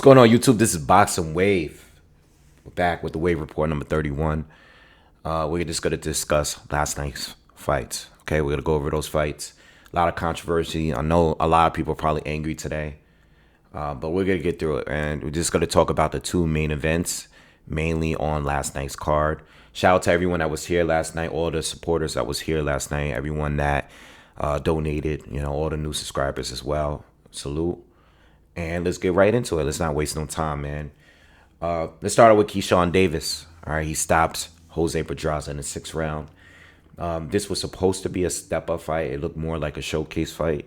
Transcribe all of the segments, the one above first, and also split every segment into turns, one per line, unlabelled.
going on, YouTube? This is Boxingwave. We're back with the Wave Report number 31. We're just going to discuss last night's fights. Okay, we're going to go over those fights. A lot of controversy. I know a lot of people are probably angry today, but we're going to get through it. And we're just going to talk about the two main events, mainly on last night's card. Shout out to everyone that was here last night, all the supporters that was here last night, everyone that donated, all the new subscribers as well. Salute. And let's get right into it. Let's not waste no time, man. Let's start out with Keyshawn Davis. All right, he stops Jose Pedraza in the 6th round. This was supposed to be a step-up fight. It looked more like a showcase fight.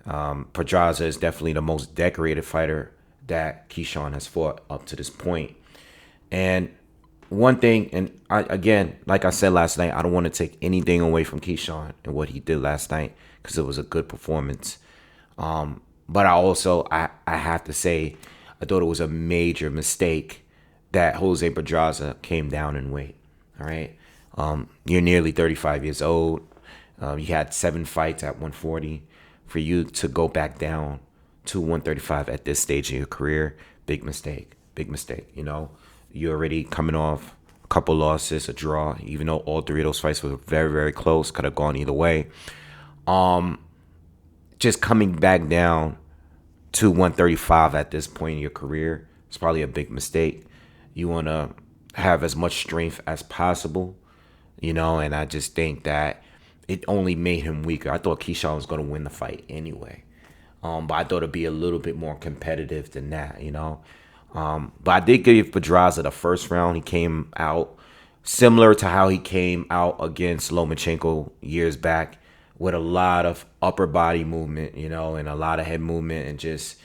Pedraza is definitely the most decorated fighter that Keyshawn has fought up to this point. And one thing, and again, like I said last night, I don't want to take anything away from Keyshawn and what he did last night because it was a good performance. But I have to say, I thought it was a major mistake that Jose Pedraza came down in weight. All right. You're nearly 35 years old. You had 7 fights at 140. For you to go back down to 135 at this stage in your career, big mistake. Big mistake. You're already coming off a couple losses, a draw, even though all 3 of those fights were very, very close, could have gone either way. Just coming back down to 135 at this point in your career is probably a big mistake. You want to have as much strength as possible, and I just think that it only made him weaker. I thought Keyshawn was going to win the fight anyway, but I thought it'd be a little bit more competitive than that, But I did give Pedraza the 1st round. He came out similar to how he came out against Lomachenko years back, with a lot of upper body movement, and a lot of head movement, and just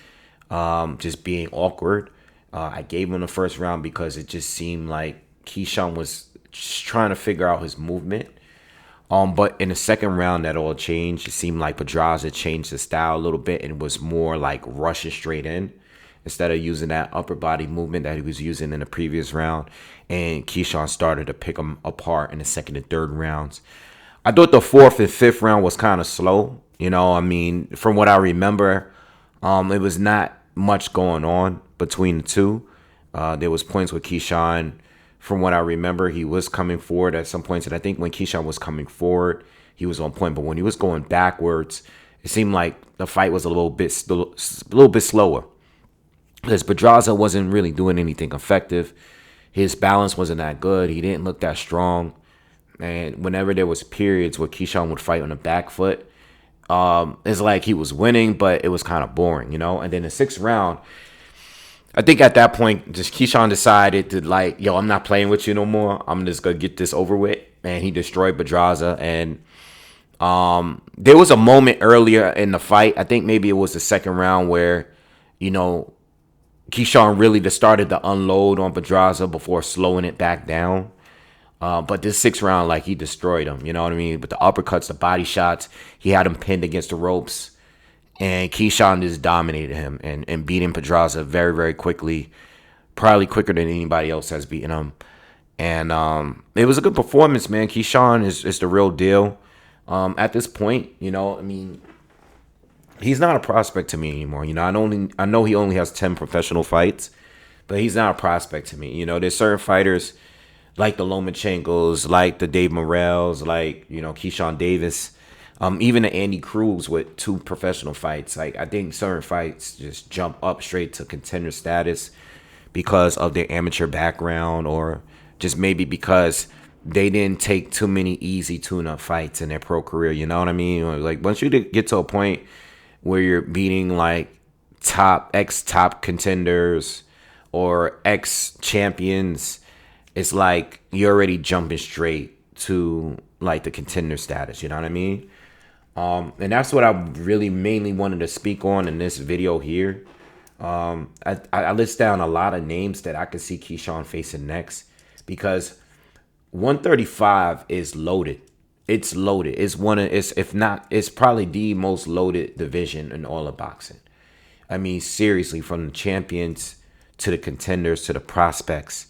being awkward. I gave him the 1st round because it just seemed like Keyshawn was just trying to figure out his movement. But in the 2nd round, that all changed. It seemed like Pedraza changed his style a little bit and was more like rushing straight in instead of using that upper body movement that he was using in the previous round. And Keyshawn started to pick him apart in the 2nd and 3rd rounds. I thought the 4th and 5th round was kind of slow. From what I remember, it was not much going on between the two. There was points where Keyshawn, from what I remember, he was coming forward at some points. And I think when Keyshawn was coming forward, he was on point. But when he was going backwards, it seemed like the fight was a little bit slower. Because Pedraza wasn't really doing anything effective. His balance wasn't that good. He didn't look that strong. And whenever there was periods where Keyshawn would fight on the back foot, it's like he was winning, but it was kind of boring, And then the 6th round, I think at that point, just Keyshawn decided to I'm not playing with you no more. I'm just going to get this over with. And he destroyed Pedraza. And there was a moment earlier in the fight, I think maybe it was the 2nd round, where, Keyshawn really just started to unload on Pedraza before slowing it back down. But this 6th round, he destroyed him, you know what I mean? But the uppercuts, the body shots, he had him pinned against the ropes. And Keyshawn just dominated him and beating Pedraza very, very quickly. Probably quicker than anybody else has beaten him. And it was a good performance, man. Keyshawn is the real deal. At this point, he's not a prospect to me anymore. I know he only has 10 professional fights, but he's not a prospect to me. There's certain fighters like the Lomachenkos, like the Dave Morrells, like, Keyshawn Davis, even the Andy Cruz with 2 professional fights. I think certain fights just jump up straight to contender status because of their amateur background, or just maybe because they didn't take too many easy tune-up fights in their pro career. You know what I mean? Once you get to a point where you're beating ex-top contenders or ex-champions, it's like you're already jumping straight to the contender status. You know what I mean? And that's what I really mainly wanted to speak on in this video here. I list down a lot of names that I could see Keyshawn facing next, because 135 is loaded. It's loaded. It's probably the most loaded division in all of boxing. Seriously, from the champions to the contenders to the prospects.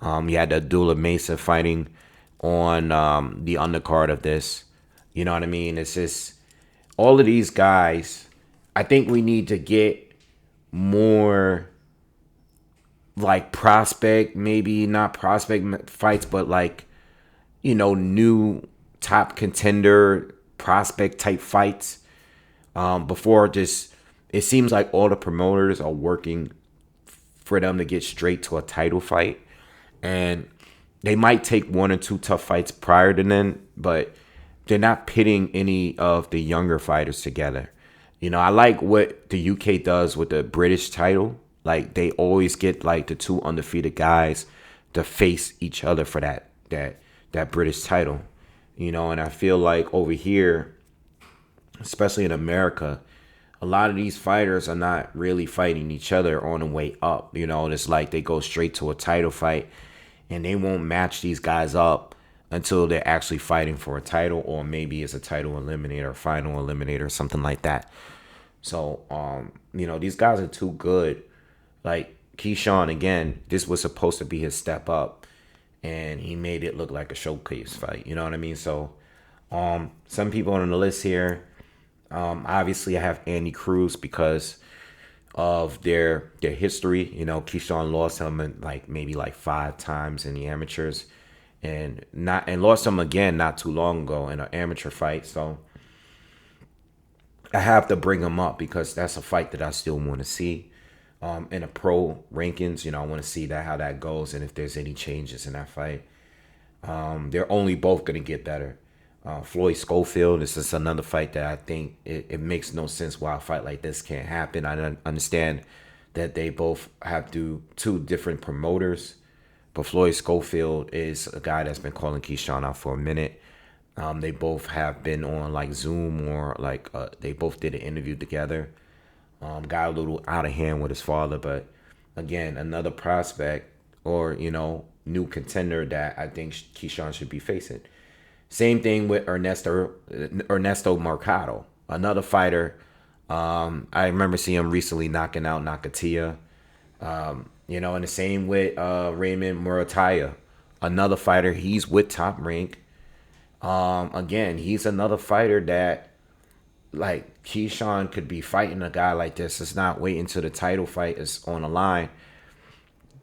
You had Abdullah Mesa fighting on the undercard of this. You know what I mean? It's just all of these guys. I think we need to get more like prospect, maybe not prospect fights, but like, new top contender prospect type fights. Before just, it seems like all the promoters are working for them to get straight to a title fight. And they might take one or two tough fights prior to then, but they're not pitting any of the younger fighters together. I like what the UK does with the British title. Like they always get like the two undefeated guys to face each other for that British title. And I feel like over here, especially in America, a lot of these fighters are not really fighting each other on the way up. It's like they go straight to a title fight and they won't match these guys up until they're actually fighting for a title, or maybe it's a title eliminator, final eliminator, something like that. So, these guys are too good. Like Keyshawn, again, this was supposed to be his step up, and he made it look like a showcase fight. You know what I mean? So, some people on the list here, obviously I have Andy Cruz because of their history. Keyshawn lost him maybe 5 times in the amateurs, and lost him again not too long ago in an amateur fight. So I have to bring him up because that's a fight that I still want to see. In a pro rankings, I want to see how that goes and if there's any changes in that fight. They're only both going to get better. Floyd Schofield, this is another fight that I think it makes no sense why a fight like this can't happen. I understand that they both have two different promoters, but Floyd Schofield is a guy that's been calling Keyshawn out for a minute. They both have been on Zoom or they both did an interview together. Got a little out of hand with his father, but again, another prospect or new contender that I think Keyshawn should be facing. Same thing with Ernesto Mercado, another fighter. I remember seeing him recently knocking out Nakatia. And the same with Raymond Murataya, another fighter. He's with Top Rank. Again, he's another fighter that Keyshawn could be fighting a guy like this. It's not waiting till the title fight is on the line.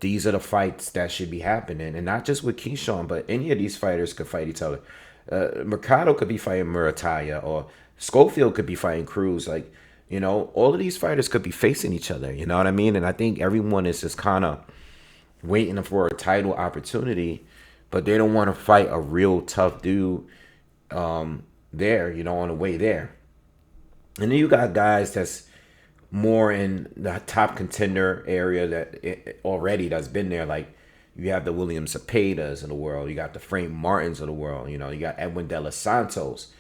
These are the fights that should be happening, and not just with Keyshawn, but any of these fighters could fight each other. Mercado could be fighting Murataya, or Schofield could be fighting Cruz. All of these fighters could be facing each other. You know what I mean? And I think everyone is just kind of waiting for a title opportunity, but they don't want to fight a real tough dude there, on the way there. And then you got guys that's more in the top contender area that's been there. You have the William Cepedas of the world. You got the Frank Martins of the world. You got Edwin De Los Santos.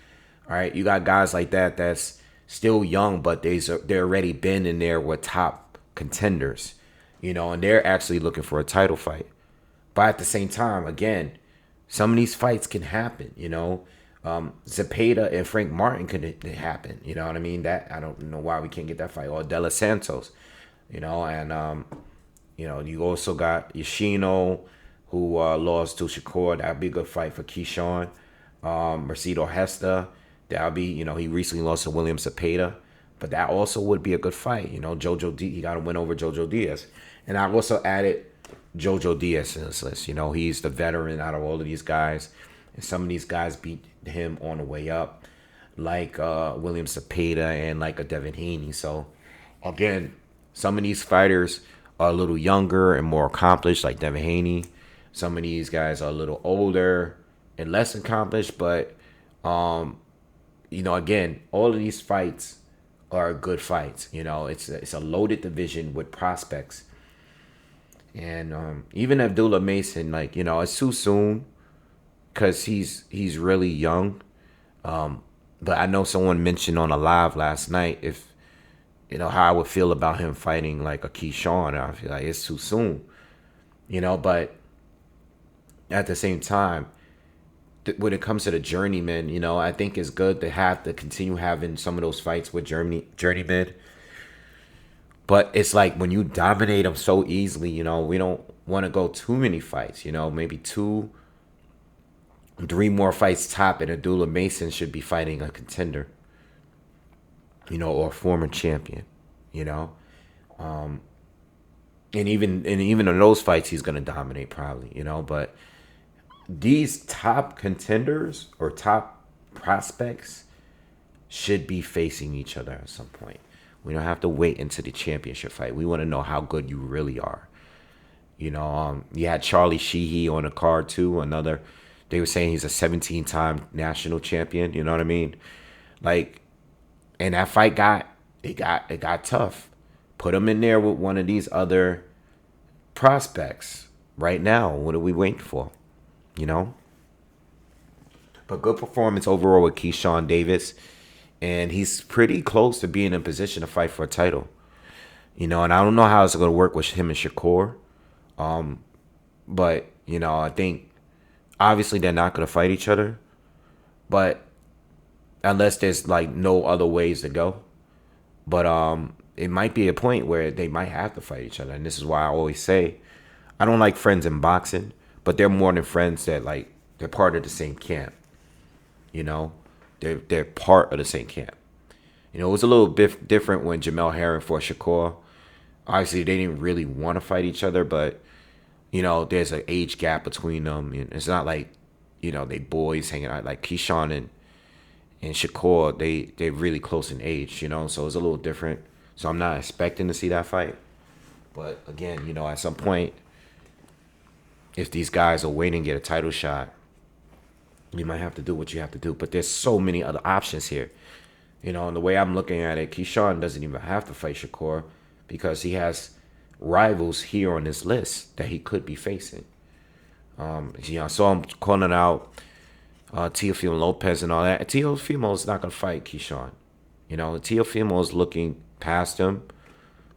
All right, you got guys like that that's still young, but they're already been in there with top contenders. And they're actually looking for a title fight. But at the same time, again, some of these fights can happen. Zepeda and Frank Martin could happen. You know what I mean? That I don't know why we can't get that fight. Or De Los Santos. And you also got Yoshino, who lost to Shakur. That'd be a good fight for Keyshawn. Mercedo Hesta, that'll be, he recently lost to William Cepeda, but that also would be a good fight. Jojo D, he got to win over Jojo Diaz. And I also added Jojo Diaz in this list. He's the veteran out of all of these guys. And some of these guys beat him on the way up, like William Cepeda and like a Devin Haney. So, again, some of these fighters are a little younger and more accomplished, like Devin Haney. Some of these guys are a little older and less accomplished, but again, all of these fights are good fights. It's a loaded division with prospects, and even Abdullah Mason, it's too soon because he's really young. But I know someone mentioned on a live last night if how I would feel about him fighting like a Keyshawn. I feel like it's too soon, but at the same time, when it comes to the journeyman, I think it's good to continue having some of those fights with journeyman. But it's like when you dominate them so easily, we don't want to go too many fights, maybe 2, 3 more fights top, and Abdullah Mason should be fighting a contender, or a former champion, And even in those fights, he's gonna dominate probably, But these top contenders or top prospects should be facing each other at some point. We don't have to wait until the championship fight. We want to know how good you really are. You had Charlie Sheehy on the card too. They were saying he's a 17-time national champion. You know what I mean? Like, and that fight got tough. Put him in there with one of these other prospects right now. What are we waiting for? You know? But good performance overall with Keyshawn Davis. And he's pretty close to being in position to fight for a title. And I don't know how it's going to work with him and Shakur. But, I think obviously they're not going to fight each other. But unless there's like no other ways to go. But it might be a point where they might have to fight each other. And this is why I always say I don't like friends in boxing, but they're more than friends that like they're part of the same camp. They're part of the same camp. It was a little bit different when Jamel Herring fought Shakur. Obviously, they didn't really want to fight each other, but there's an age gap between them. And it's not like they boys hanging out. Like Keyshawn and Shakur, they're really close in age. So it's a little different. So I'm not expecting to see that fight. But again, at some point, if these guys are waiting to get a title shot, you might have to do what you have to do. But there's so many other options here. And the way I'm looking at it, Keyshawn doesn't even have to fight Shakur because he has rivals here on this list that he could be facing. I saw him calling out Teofimo Lopez and all that. Teofimo is not going to fight Keyshawn. Teofimo is looking past him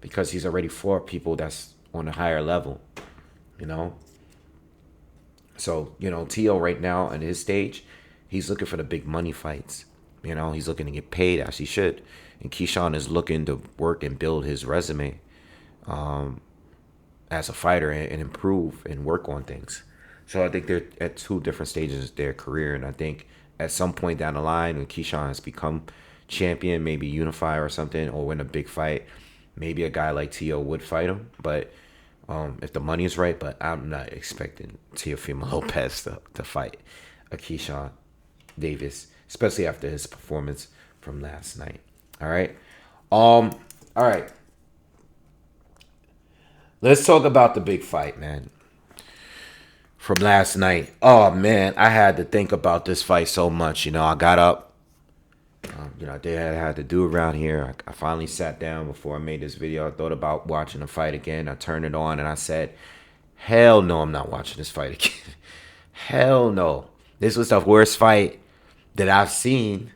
because he's already fought people that's on a higher level. So, Teo right now at his stage, he's looking for the big money fights. He's looking to get paid as he should. And Keyshawn is looking to work and build his resume as a fighter and improve and work on things. So I think they're at two different stages of their career. And I think at some point down the line when Keyshawn has become champion, maybe unify or something, or win a big fight, maybe a guy like Teo would fight him. But if the money is right, but I'm not expecting Teofimo Lopez to fight a Keyshawn Davis, especially after his performance from last night. All right. All right. Let's talk about the big fight, man. From last night. Oh, man, I had to think about this fight so much. I got up. I had to do around here. I finally sat down before I made this video. I thought about watching the fight again. I turned it on and I said, hell no, I'm not watching this fight again. Hell no. This was the worst fight that I've seen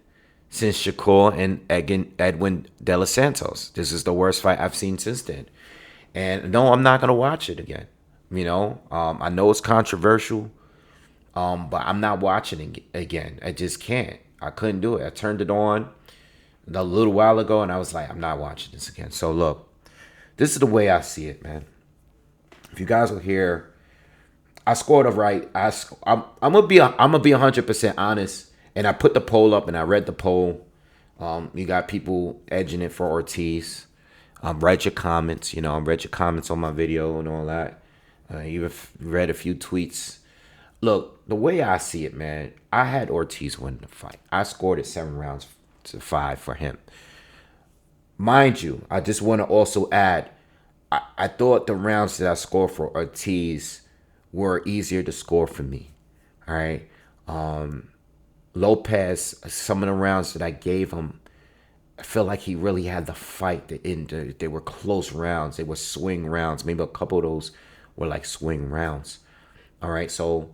since Shakur and Edwin De Los Santos. This is the worst fight I've seen since then. And no, I'm not going to watch it again. I know it's controversial, but I'm not watching it again. I just can't. I couldn't do it. I turned it on a little while ago, and I was like, I'm not watching this again. So, look, this is the way I see it, man. If you guys will hear, I scored a right. I'm gonna be 100% honest, and I put the poll up, and I read the poll. You got people edging it for Ortiz. Read your comments. I read your comments on my video and all that. Even read a few tweets. Look, the way I see it, man, I had Ortiz win the fight. I scored it 7-5 for him. Mind you, I just want to also add, I thought the rounds that I scored for Ortiz were easier to score for me. All right. Lopez, some of the rounds that I gave him, I feel like he really had the fight. They were close rounds. They were swing rounds. Maybe a couple of those were like swing rounds. All right. So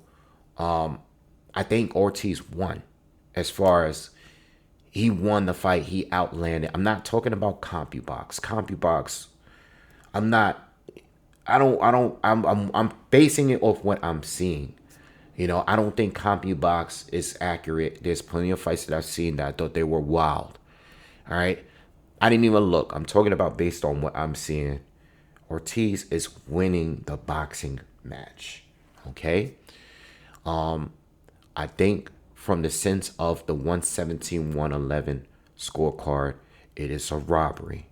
I think Ortiz won as far as he won the fight. He outlanded. I'm not talking about CompuBox. CompuBox, I'm basing it off what I'm seeing. I don't think CompuBox is accurate. There's plenty of fights that I've seen that I thought they were wild. All right. I didn't even look. I'm talking about based on what I'm seeing. Ortiz is winning the boxing match. Okay. I think from the sense of the 117-111 scorecard, it is a robbery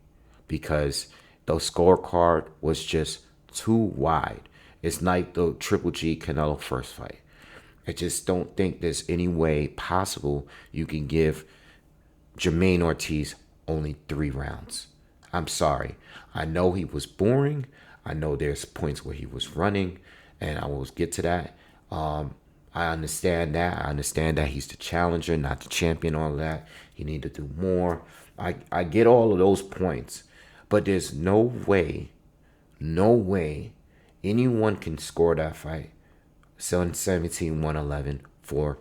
because the scorecard was just too wide. It's like the Triple G Canelo first fight. I just don't think there's any way possible you can give Jermaine Ortiz only 3 rounds. I'm sorry. I know he was boring. I know there's points where he was running, and I will get to that. I understand that. I understand that he's the challenger, not the champion, all of that. He need to do more. I get all of those points. But there's no way anyone can score that fight 117-111 for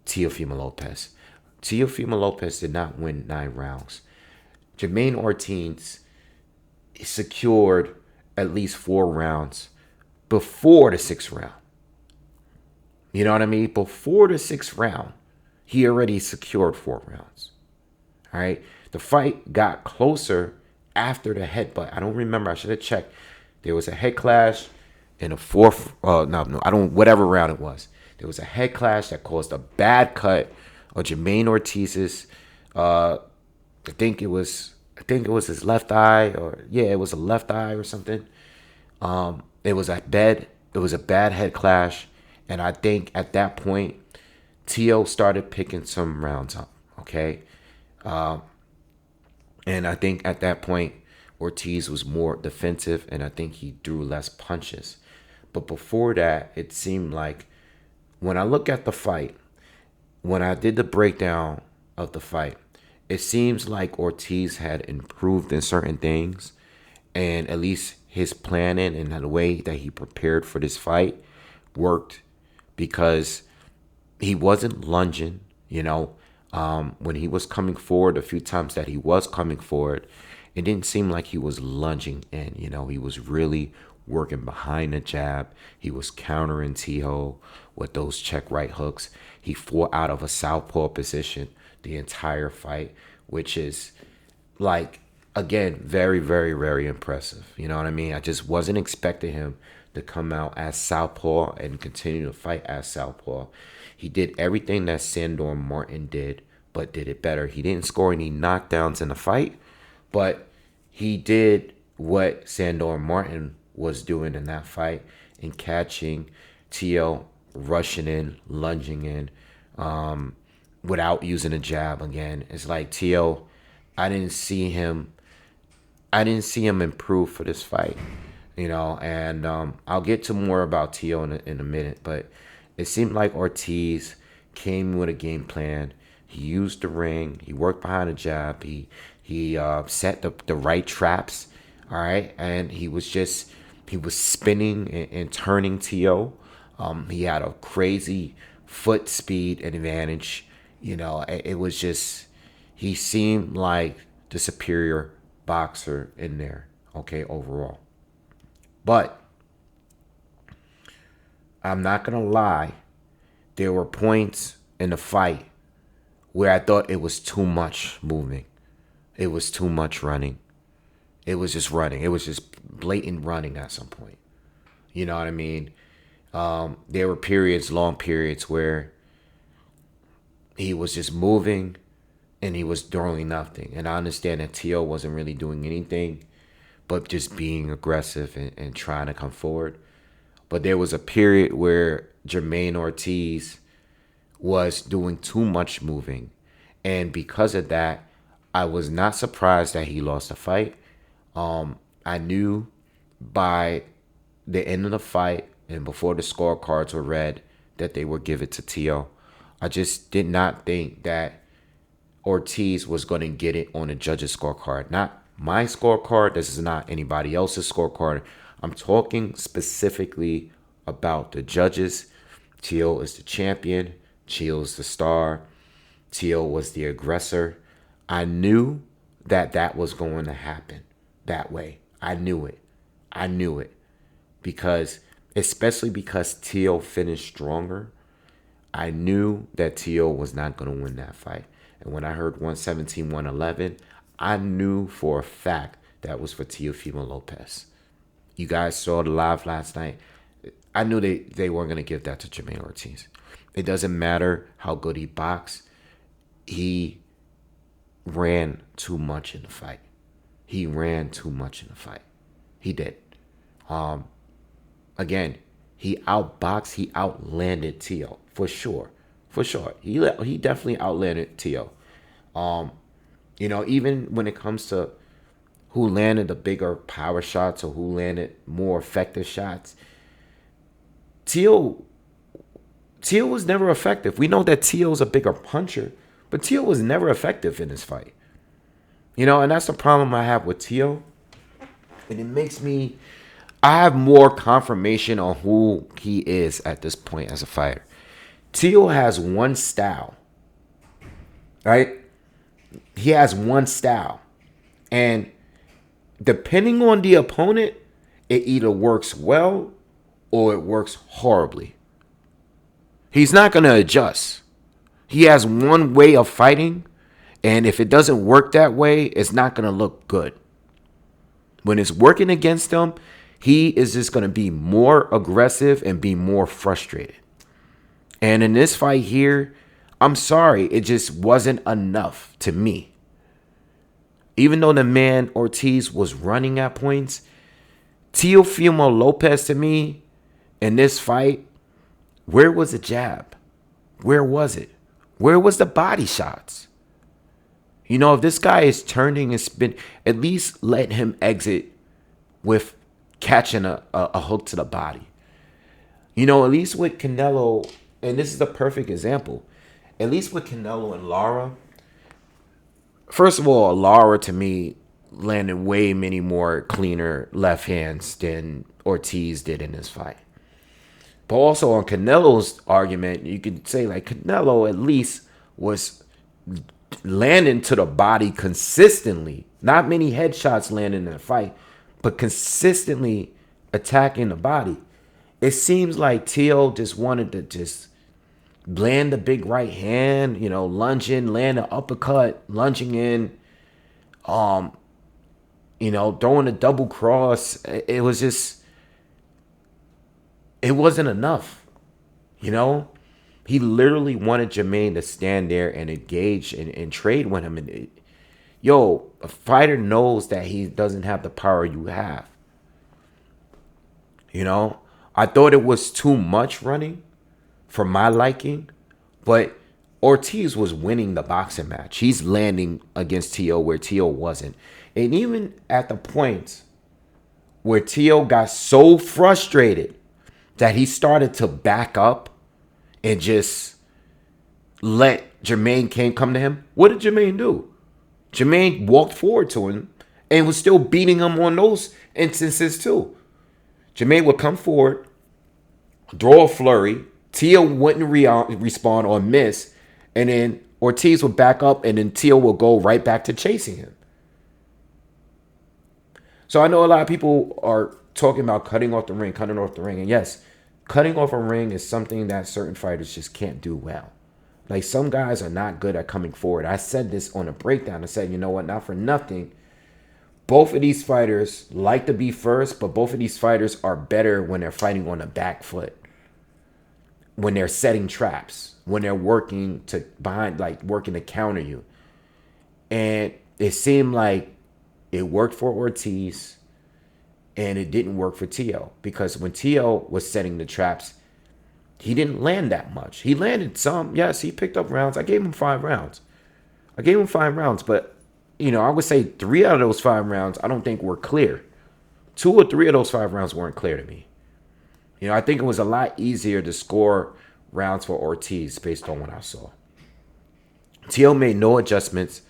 Teofimo Lopez. Teofimo Lopez did not win 9 rounds. Jermaine Ortiz secured at least 4 rounds before the 6th round. You know what I mean? Before the 6th round, he already secured 4 rounds. All right? The fight got closer after the headbutt. I don't remember. I should have checked. There was a head clash in the 4th. Whatever round it was. There was a head clash that caused a bad cut of Jermaine Ortiz's. I think it was his left eye, it was a left eye or something. It was a bad head clash, and I think at that point, Tio started picking some rounds up. Okay, and I think at that point, Ortiz was more defensive, and I think he threw less punches. But before that, it seemed like when I look at the fight, when I did the breakdown of the fight, it seems like Ortiz had improved in certain things, and at least his planning and the way that he prepared for this fight worked, because he wasn't lunging, when he was coming forward, a few times that he was coming forward, it didn't seem like he was lunging in. He was really working behind the jab. He was countering Tio with those check right hooks. He fought out of a southpaw position the entire fight, which is, like, again, very, very, very impressive. You know what I mean? I just wasn't expecting him to come out as southpaw and continue to fight as southpaw. He did everything that Sandor Martin did, but did it better. He didn't score any knockdowns in the fight, but he did what Sandor Martin was doing in that fight, in catching Tio, rushing in, lunging in, without using a jab again. It's like Tio, I didn't see him improve for this fight, and I'll get to more about Tio in a minute, but it seemed like Ortiz came with a game plan. He used the ring. He worked behind the jab. He set the right traps, all right, and he was spinning and turning Tio. He had a crazy foot speed advantage. It was just, he seemed like the superior boxer in there, okay, overall. But I'm not going to lie, there were points in the fight where I thought it was too much moving. It was too much running. It was just running. It was just blatant running at some point. You know what I mean? There were long periods where he was just moving and he was throwing nothing. And I understand that Tio wasn't really doing anything but just being aggressive and trying to come forward. But there was a period where Jermaine Ortiz was doing too much moving. And because of that, I was not surprised that he lost the fight. I knew by the end of the fight and before the scorecards were read that they would give it to Tio. I just did not think that Ortiz was going to get it on the judges' scorecard. Not my scorecard. This is not anybody else's scorecard. I'm talking specifically about the judges. Tio is the champion. Tio is the star. Tio was the aggressor. I knew that was going to happen that way. I knew it. Especially because Tio finished stronger. I knew that Tio was not going to win that fight. And when I heard 117-111, I knew for a fact that was for Teofimo Lopez. You guys saw the live last night. I knew they weren't going to give that to Jermaine Ortiz. It doesn't matter how good he boxed. He ran too much in the fight. He did. Again, he outboxed, he outlanded Teo for sure, for sure. He definitely outlanded Teo. Even when it comes to who landed the bigger power shots or who landed more effective shots, Teo was never effective. We know that Teo's a bigger puncher, but Teo was never effective in this fight. And that's the problem I have with Teo. And it makes me, I have more confirmation on who he is at this point as a fighter. Teo has one style, right? He has one style. And depending on the opponent, it either works well or it works horribly. He's not going to adjust. He has one way of fighting, and if it doesn't work that way, it's not going to look good. When it's working against him, he is just going to be more aggressive and be more frustrated. And in this fight here, I'm sorry, it just wasn't enough to me. Even though the man Ortiz was running at points, Teofimo Lopez to me in this fight, where was the jab? Where was it? Where was the body shots? If this guy is turning and spin, at least let him exit with catching a hook to the body. At least with Canelo, and this is the perfect example, at least with Canelo and Lara, first of all, Lara to me landed way many more cleaner left hands than Ortiz did in this fight. But also on Canelo's argument, you could say like Canelo at least was landing to the body consistently. Not many headshots landing in the fight, but consistently attacking the body. It seems like Teo just wanted to just land the big right hand, lunging, land an uppercut, lunging in, throwing a double cross. It was just, it wasn't enough, He literally wanted Jermaine to stand there and engage and trade with him. And a fighter knows that he doesn't have the power you have. I thought it was too much running for my liking, but Ortiz was winning the boxing match. He's landing against Teo where Teo wasn't. And even at the point where Teo got so frustrated that he started to back up and just let Jermaine come to him, what did Jermaine do? Jermaine walked forward to him and was still beating him on those instances too. Jermaine would come forward, throw a flurry, Teo wouldn't respond or miss, and then Ortiz would back up, and then Teo will go right back to chasing him. So I know a lot of people are talking about cutting off the ring, and yes, cutting off a ring is something that certain fighters just can't do well. Like, some guys are not good at coming forward. I said this on a breakdown. I said, you know what, not for nothing, both of these fighters like to be first, but both of these fighters are better when they're fighting on the back foot, when they're setting traps, when they're working to counter you. And it seemed like it worked for Ortiz and it didn't work for Teo, because when Teo was setting the traps, he didn't land that much. He landed some. Yes, he picked up rounds. I gave him 5 rounds. But, I would say 3 out of those 5 rounds I don't think were clear. 2 or 3 of those 5 rounds weren't clear to me. I think it was a lot easier to score rounds for Ortiz based on what I saw. Teo made no adjustments.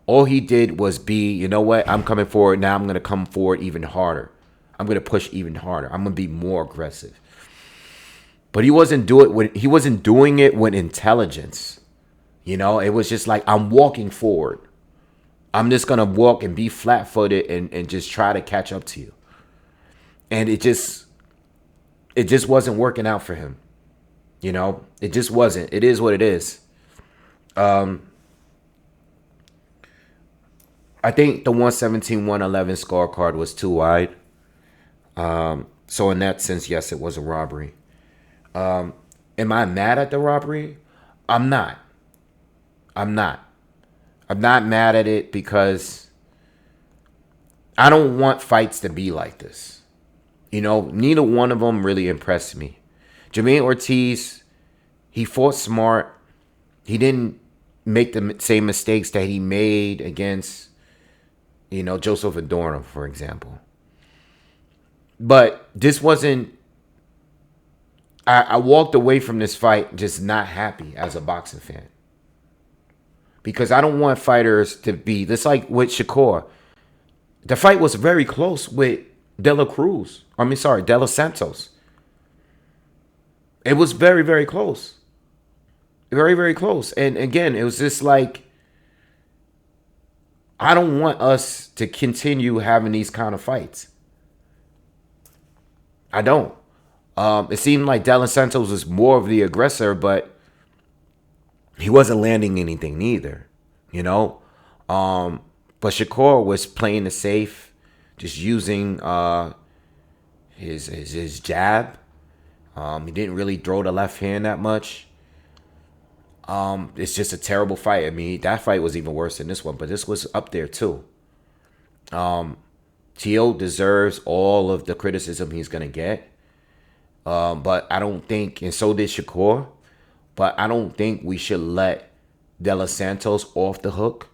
All he did was I'm coming forward. Now I'm going to come forward even harder. I'm going to push even harder. I'm going to be more aggressive. But he wasn't doing it with intelligence. It was just like, I'm walking forward. I'm just going to walk and be flat-footed and just try to catch up to you. And it just wasn't working out for him. It just wasn't. It is what it is. I think the 117-111 scorecard was too wide. So in that sense, yes, it was a robbery. Am I mad at the robbery? I'm not. I'm not mad at it because I don't want fights to be like this. You know, neither one of them really impressed me. Jermaine Ortiz, he fought smart. He didn't make the same mistakes that he made against, Joseph Adorno, for example. But this wasn't. I walked away from this fight just not happy as a boxing fan. Because I don't want fighters to be. Just like with Shakur. The fight was very close with De Los Santos. It was very, very close. Very, very close. And again, it was just like, I don't want us to continue having these kind of fights. I don't. It seemed like De Los Santos was more of the aggressor, but he wasn't landing anything neither, But Shakur was playing it safe, just using his jab. He didn't really throw the left hand that much. It's just a terrible fight. I mean, that fight was even worse than this one, but this was up there too. Teo deserves all of the criticism he's gonna get. But I don't think, and so did Shakur, but I don't think we should let De Los Santos off the hook.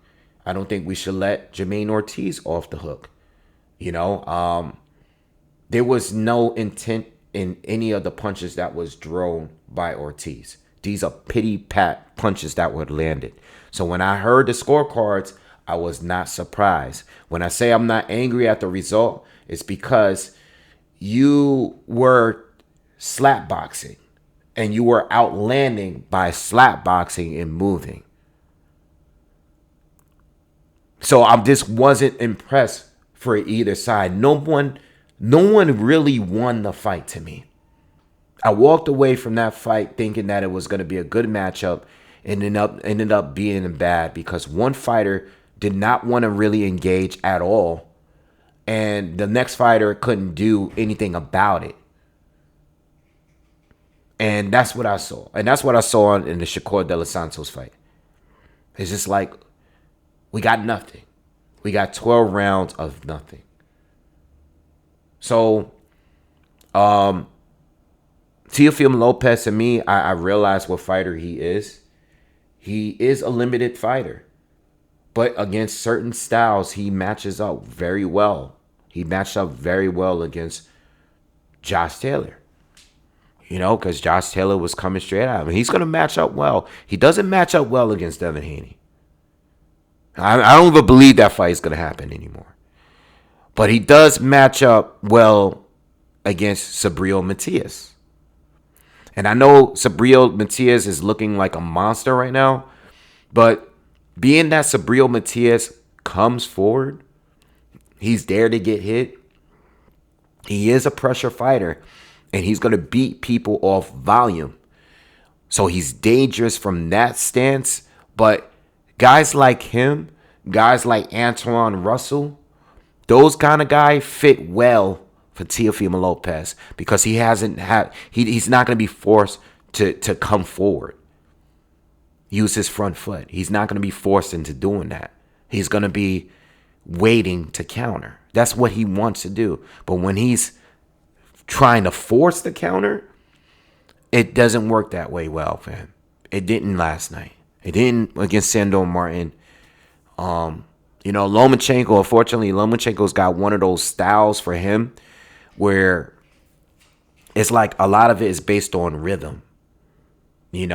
I don't think we should let Jermaine Ortiz off the hook. There was no intent in any of the punches that was thrown by Ortiz. These are pity-pat punches that were landed. So when I heard the scorecards, I was not surprised. When I say I'm not angry at the result, it's because you were slap boxing and you were outlanding by slap boxing and moving. So I just wasn't impressed for either side. No one really won the fight to me. I walked away from that fight thinking that it was going to be a good matchup, and ended up being bad because one fighter did not want to really engage at all, and the next fighter couldn't do anything about it. And that's what I saw. And that's what I saw in the Shakur De Los Santos fight. It's just like, we got nothing. We got 12 rounds of nothing. So, Teofimo Lopez, to me, I realized what fighter he is. He is a limited fighter. But against certain styles, he matches up very well. He matched up very well against Josh Taylor. Because Josh Taylor was coming straight at him. He's going to match up well. He doesn't match up well against Devin Haney. I don't even believe that fight is going to happen anymore. But he does match up well against Subriel Matias. And I know Subriel Matias is looking like a monster right now. But being that Subriel Matias comes forward, he's there to get hit. He is a pressure fighter. And he's going to beat people off volume. So he's dangerous from that stance. But guys like him, guys like Antoine Russell, those kind of guys fit well for Teofimo Lopez because he's not going to be forced to come forward. Use his front foot. He's not going to be forced into doing that. He's going to be waiting to counter. That's what he wants to do. But when he's trying to force the counter, it doesn't work that way well for him. It didn't last night. It didn't against Sandor Martin. Lomachenko, unfortunately, Lomachenko's got one of those styles for him where it's like a lot of it is based on rhythm. He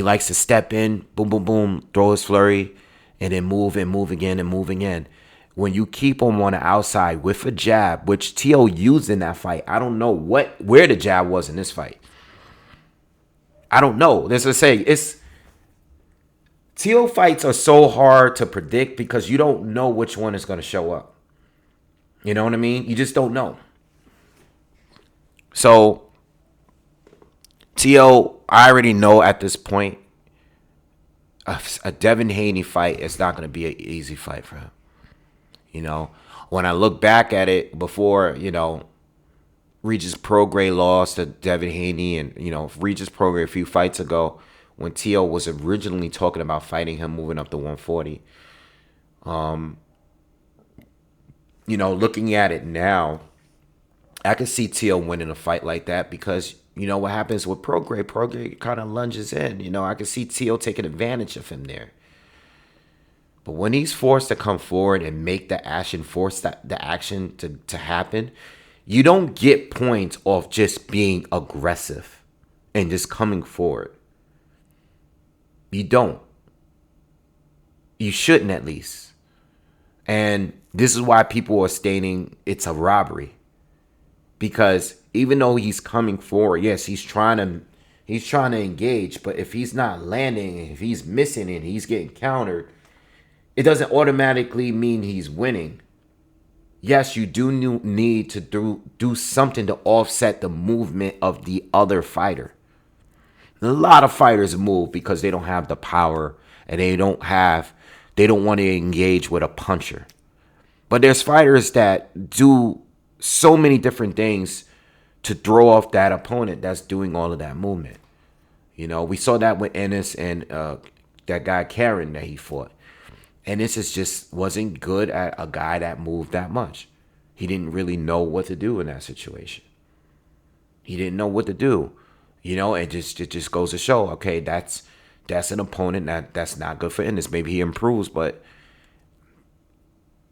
likes to step in, boom, boom, boom, throw his flurry, and then move and move again and move again. When you keep him on the outside with a jab, which Teo used in that fight, I don't know where the jab was in this fight. I don't know. As I say, Teo fights are so hard to predict because you don't know which one is going to show up. You know what I mean? You just don't know. So, Teo, I already know at this point, a Devin Haney fight is not going to be an easy fight for him. When I look back at it before, Regis Prograis lost to Devin Haney, and Regis Prograis a few fights ago when Teo was originally talking about fighting him moving up to 140. Looking at it now, I could see Teo winning a fight like that because you know what happens with Prograde. Prograde kind of lunges in. You know, I could see Teo taking advantage of him there. But when he's forced to come forward and make the action, force the action to happen, you don't get points off just being aggressive and just coming forward. You don't. You shouldn't, at least. And this is why people are stating it's a robbery. Because even though he's coming forward, yes, he's trying to engage, but if he's not landing, if he's missing it, he's getting countered, it doesn't automatically mean he's winning. Yes, you do need to do something to offset the movement of the other fighter. A lot of fighters move because they don't have the power and they don't want to engage with a puncher. But there's fighters that do so many different things to throw off that opponent that's doing all of that movement. You know, we saw that with Ennis and that guy Karen that he fought. Ennis just wasn't good at a guy that moved that much. He didn't really know what to do in that situation. He didn't know what to do. You know, it just goes to show, okay, that's an opponent that's not good for Ennis. Maybe he improves, but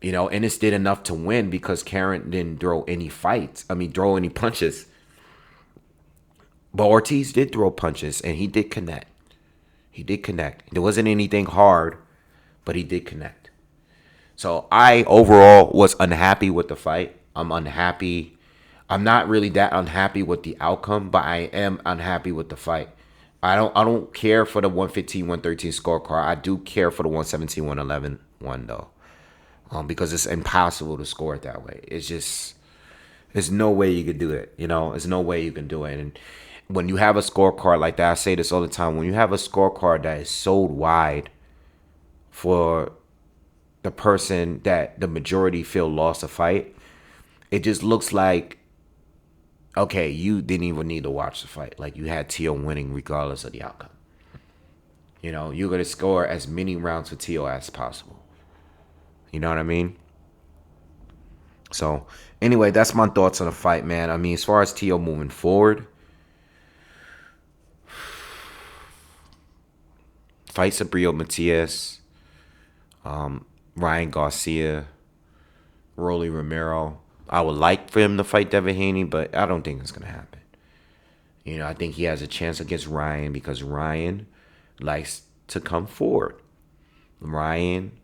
you know, Ennis did enough to win because Karen didn't throw any punches. But Ortiz did throw punches and he did connect. There wasn't anything hard, but he did connect. So I overall was unhappy with the fight. I'm unhappy. I'm not really that unhappy with the outcome, but I am unhappy with the fight. I don't care for the 115, 113 scorecard. I do care for the 117, 111 one though. Because it's impossible to score it that way. There's no way you could do it. You know, there's no way you can do it. And when you have a scorecard like that, I say this all the time. When you have a scorecard that is sold wide for the person that the majority feel lost a fight, it just looks like, okay, you didn't even need to watch the fight. Like, you had Teo winning regardless of the outcome. You know, you're going to score as many rounds for Teo as possible. You know what I mean? So, anyway, that's my thoughts on the fight, man. I mean, as far as Teo moving forward, fight Sabril Matias, Ryan Garcia, Rolly Romero. I would like for him to fight Devin Haney, but I don't think it's going to happen. You know, I think he has a chance against Ryan because Ryan likes to come forward. Ryan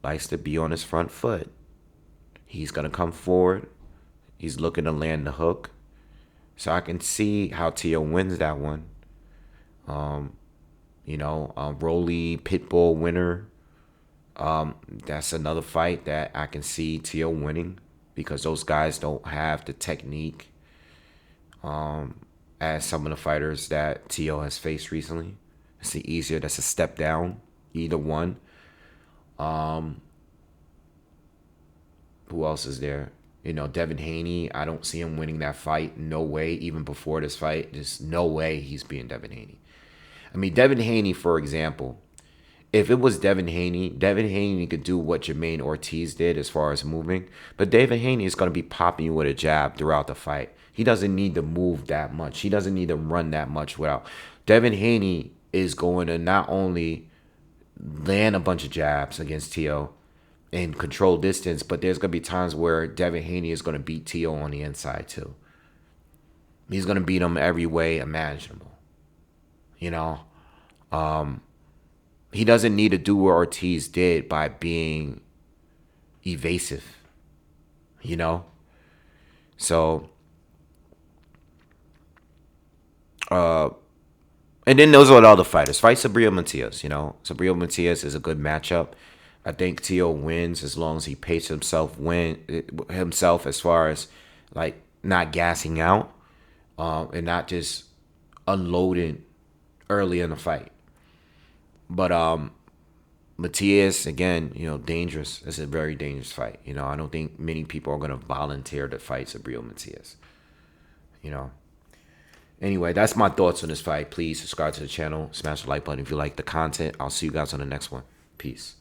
likes to be on his front foot. He's going to come forward. He's looking to land the hook. So I can see how Teo wins that one. Rolly Pitbull winner. That's another fight that I can see Teo winning because those guys don't have the technique as some of the fighters that Teo has faced recently. It's easier. That's a step down. Either one. Who else is there? You know, Devin Haney. I don't see him winning that fight. No way. Even before this fight, there's no way he's beating Devin Haney. I mean, Devin Haney, for example, if it was Devin Haney could do what Jermaine Ortiz did as far as moving. But Devin Haney is going to be popping you with a jab throughout the fight. He doesn't need to move that much. He doesn't need to run that much without. Devin Haney is going to not only land a bunch of jabs against Teo and control distance, but there's going to be times where Devin Haney is going to beat Teo on the inside too. He's going to beat him every way imaginable. You know, he doesn't need to do what Ortiz did by being evasive, you know? So, and then those are the other fighters. Fight Sabril Matias, you know? Sabril Matias is a good matchup. I think Teo wins as long as he paces himself as far as, like, not gassing out and not just unloading early in the fight. But Matias, again, you know, dangerous. It's a very dangerous fight. You know, I don't think many people are going to volunteer to fight Sabril Matias. You know. Anyway, that's my thoughts on this fight. Please subscribe to the channel. Smash the like button if you like the content. I'll see you guys on the next one. Peace.